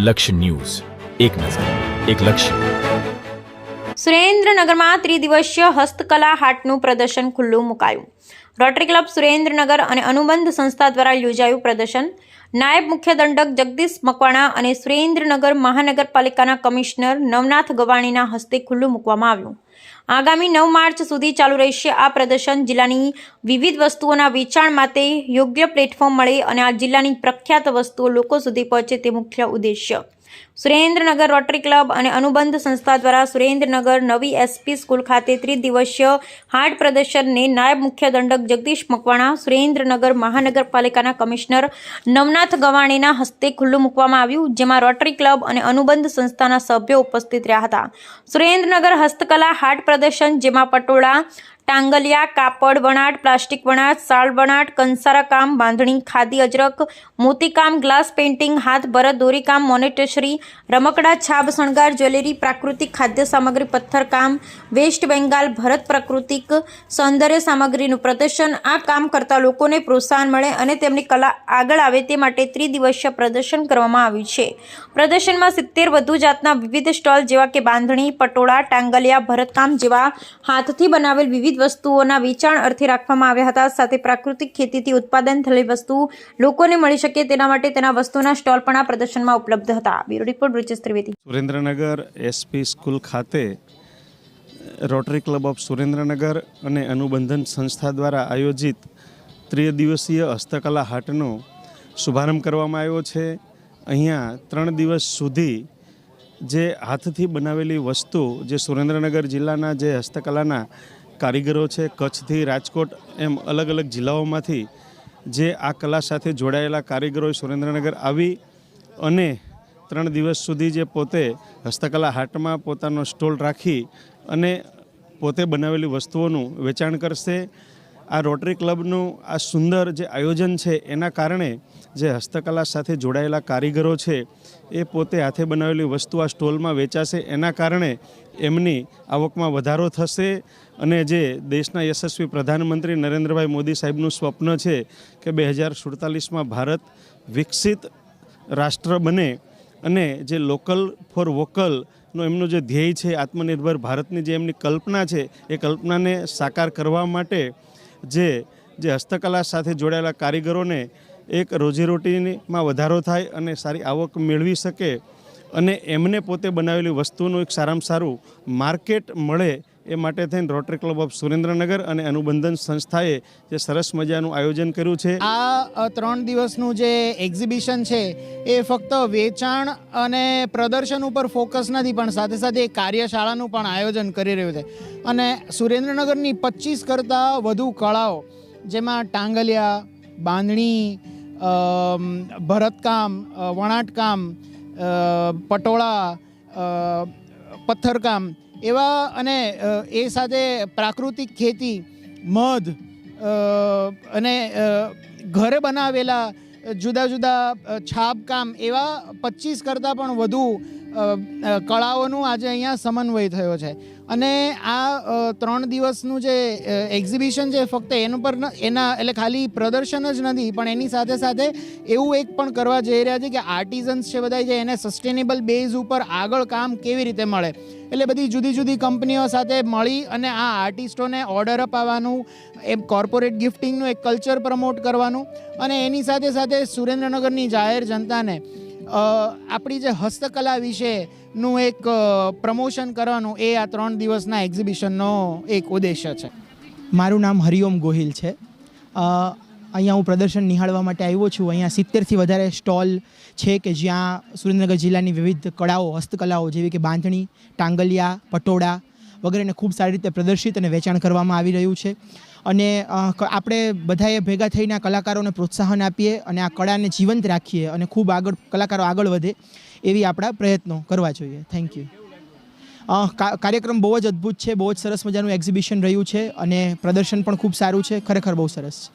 લક્ષ્ય ન્યૂઝ, એક નજર, એક લક્ષ્ય. સુરેન્દ્રનગરમાં ત્રિદિવસીય હસ્તકલા હાટનું પ્રદર્શન ખુલ્લું મુકાયું. રોટરી ક્લબ સુરેન્દ્રનગર અને અનુબંધ સંસ્થા દ્વારા યોજાયું પ્રદર્શન. નાયબ મુખ્ય દંડક જગદીશ મકવાણા અને સુરેન્દ્રનગર મહાનગરપાલિકાના કમિશનર નવનાથ ગવાણીના હસ્તે ખુલ્લું મૂકવામાં આવ્યું. આગામી 9 માર્ચ સુધી ચાલુ રહેશે આ પ્રદર્શન. જિલ્લાની વિવિધ વસ્તુઓના વેચાણ માટે યોગ્ય પ્લેટફોર્મ મળે અને આ જિલ્લાની પ્રખ્યાત વસ્તુઓ લોકો સુધી પહોંચે તે મુખ્ય ઉદ્દેશ્ય. સુરેન્દ્રનગર રોટરી ક્લબ અને અનુબંધ સંસ્થા દ્વારા સુરેન્દ્રનગર નવી એસપી સ્કૂલ ખાતે ત્રિદિવસીય હાટ પ્રદર્શનને નાયબ મુખ્ય દંડક જગદીશ મકવાણા, સુરેન્દ્રનગર મહાનગરપાલિકાના કમિશનર નવનાથ ગવાણીના હસ્તે ખુલ્લું મૂકવામાં આવ્યું, જેમાં રોટરી ક્લબ અને અનુબંધ સંસ્થાના સભ્યો ઉપસ્થિત રહ્યા હતા. સુરેન્દ્રનગર હસ્તકલા હાટ પ્રદર્શન, જેમાં પટોળા, ટાંગલિયા, કાપડ વણાટ, પ્લાસ્ટિક વણાટ, શાલ વણાટ, કંસારા કામ, બાંધણી, ખાદી અજરક, મોતીકામ, ગ્લાસ પેઇન્ટિંગ, હાથ ભરત, દોરીકામ, મોનેટેશ્રી, રમકડા, છાબ શણગાર, જ્વેલરી, પ્રાકૃતિક ખાદ્ય સામગ્રી, પથ્થરકામ, વેસ્ટ બેંગાલ, ભરત પ્રાકૃતિક સૌંદર્ય સામગ્રીનું પ્રદર્શન. આ કામ કરતા લોકોને પ્રોત્સાહન મળે અને તેમની કલા આગળ આવે તે માટે ત્રિદિવસીય પ્રદર્શન કરવામાં આવ્યું છે. પ્રદર્શનમાં 70 વધુ જાતના વિવિધ સ્ટોલ જેવા કે બાંધણી, પટોળા, ટાંગલિયા, ભરતકામ જેવા હાથથી બનાવેલ વિવિધ વસ્તુઓના વેચાણ અર્થે રાખવામાં આવ્યા હતા. સાથે પ્રાકૃતિક ખેતીથી ઉત્પાદન થયેલી વસ્તુ લોકોને મળી શકે તેના માટે તેના વસ્તુના સ્ટોલ પણ આ પ્રદર્શનમાં ઉપલબ્ધ હતા. Bureau report Brijesh Trivedi. Surendranagar SP school ખાતે રોટરી ક્લબ ઓફ સુરેન્દ્રનગર અને અનુબંધન સંસ્થા દ્વારા આયોજિત ત્રિદિવસીય હસ્તકલા હાટનો શુભારંભ કરવામાં આવ્યો છે. અહીંયા 3 દિવસ સુધી જે હાથથી બનાવેલી વસ્તુ, જે સુરેન્દ્રનગર જિલ્લાના જે હસ્તકલાના કારીગરો છે, કચ્છથી રાજકોટ એમ અલગ અલગ જિલ્લાઓમાંથી જે આ કલા સાથે જોડાયેલા કારીગરોએ સુરેન્દ્રનગર આવી અને 3 દિવસ સુધી જે પોતે હસ્તકલા હાટમાં પોતાનો સ્ટોલ રાખી અને પોતે બનાવેલી વસ્તુઓનું વેચાણ કરશે. આ રોટરી ક્લબનું આ સુંદર જે આયોજન છે એના કારણે જે હસ્તકલા સાથે જોડાયેલા કારીગરો છે એ પોતે હાથે બનાવેલી વસ્તુ આ સ્ટોલમાં વેચાશે. એના કારણે એમની આવકમાં વધારો થશે અને જે દેશના યશસ્વી પ્રધાનમંત્રી નરેન્દ્રભાઈ મોદી સાહેબનું સ્વપ્ન છે કે 2047માં ભારત વિકસિત રાષ્ટ્ર બને અને જે લોકલ ફોર વોકલનો એમનું જે ધ્યેય છે, આત્મનિર્ભર ભારતની જે એમની કલ્પના છે, એ કલ્પનાને સાકાર કરવા માટે જે હસ્તકલા સાથે જોડાયેલા કારીગરોને એક રોજીરોટીમાં વધારો થાય અને સારી આવક મેળવી શકે અને એમને પોતે બનાવેલી વસ્તુનું એક સારામાં સારું માર્કેટ મળે એ માટે થઈને રોટરી ક્લબ ઓફ સુરેન્દ્રનગર અને અનુબંધન સંસ્થાએ જે સરસ મજાનું આયોજન કર્યું છે. આ 3 દિવસનું જે એક્ઝિબિશન છે એ ફક્ત વેચાણ અને પ્રદર્શન ઉપર ફોકસ નથી, પણ સાથે સાથે એક કાર્યશાળાનું પણ આયોજન કરી રહ્યું છે. અને સુરેન્દ્રનગરની 25 કરતાં વધુ કળાઓ, જેમાં ટાંગલિયા, બાંધણી, ભરતકામ, વણાટકામ, પટોળા, પથ્થરકામ એવા અને એ સાથે પ્રાકૃતિક ખેતી, મધ અને ઘરે બનાવેલા જુદા જુદા છાપકામ એવા 25 કરતાં પણ વધુ કળાઓનું આજે અહીંયા સમન્વય થયો છે. અને આ 3 દિવસનું જે એક્ઝિબિશન છે ફક્ત એના એટલે ખાલી પ્રદર્શન જ નથી, પણ એની સાથે સાથે એવું એક પણ કરવા જઈ રહ્યા છે કે આર્ટિઝન્સ છે બધા, જે એને સસ્ટેનેબલ બેઝ ઉપર આગળ કામ કેવી રીતે મળે, એટલે બધી જુદી જુદી કંપનીઓ સાથે મળી અને આ આર્ટિસ્ટોને ઓર્ડર અપાવવાનું, એ કોર્પોરેટ ગિફ્ટિંગનું એક કલ્ચર પ્રમોટ કરવાનું અને એની સાથે સાથે સુરેન્દ્રનગરની જાહેર જનતાને આપણી જે હસ્તકલા વિશેનું એક પ્રમોશન કરવાનું, એ આ 3 દિવસના એક્ઝિબિશનનો એક ઉદ્દેશ્ય છે. મારું નામ હરિઓમ ગોહિલ છે. અહીંયા હું પ્રદર્શન નિહાળવા માટે આવ્યો છું. અહીંયા 70થી વધારે સ્ટોલ છે કે જ્યાં સુરેન્દ્રનગર જિલ્લાની વિવિધ કળાઓ, હસ્તકલાઓ જેવી કે બાંધણી, ટાંગલિયા, પટોળા વગેરેને ખૂબ સારી રીતે પ્રદર્શિત અને વેચાણ કરવામાં આવી રહ્યું છે. અને આપણે બધાએ ભેગા થઈને આ કલાકારોને પ્રોત્સાહન આપીએ અને આ કળાને જીવંત રાખીએ અને ખૂબ આગળ કલાકારો આગળ વધે એવી આપણા પ્રયત્નો કરવા જોઈએ. Thank you. કાર્યક્રમ બહુ જ અદ્ભુત છે, બહુ જ સરસ મજાનું એક્ઝિબિશન રહ્યું છે અને પ્રદર્શન પણ ખૂબ સારું છે. ખરેખર બહુ સરસ છે.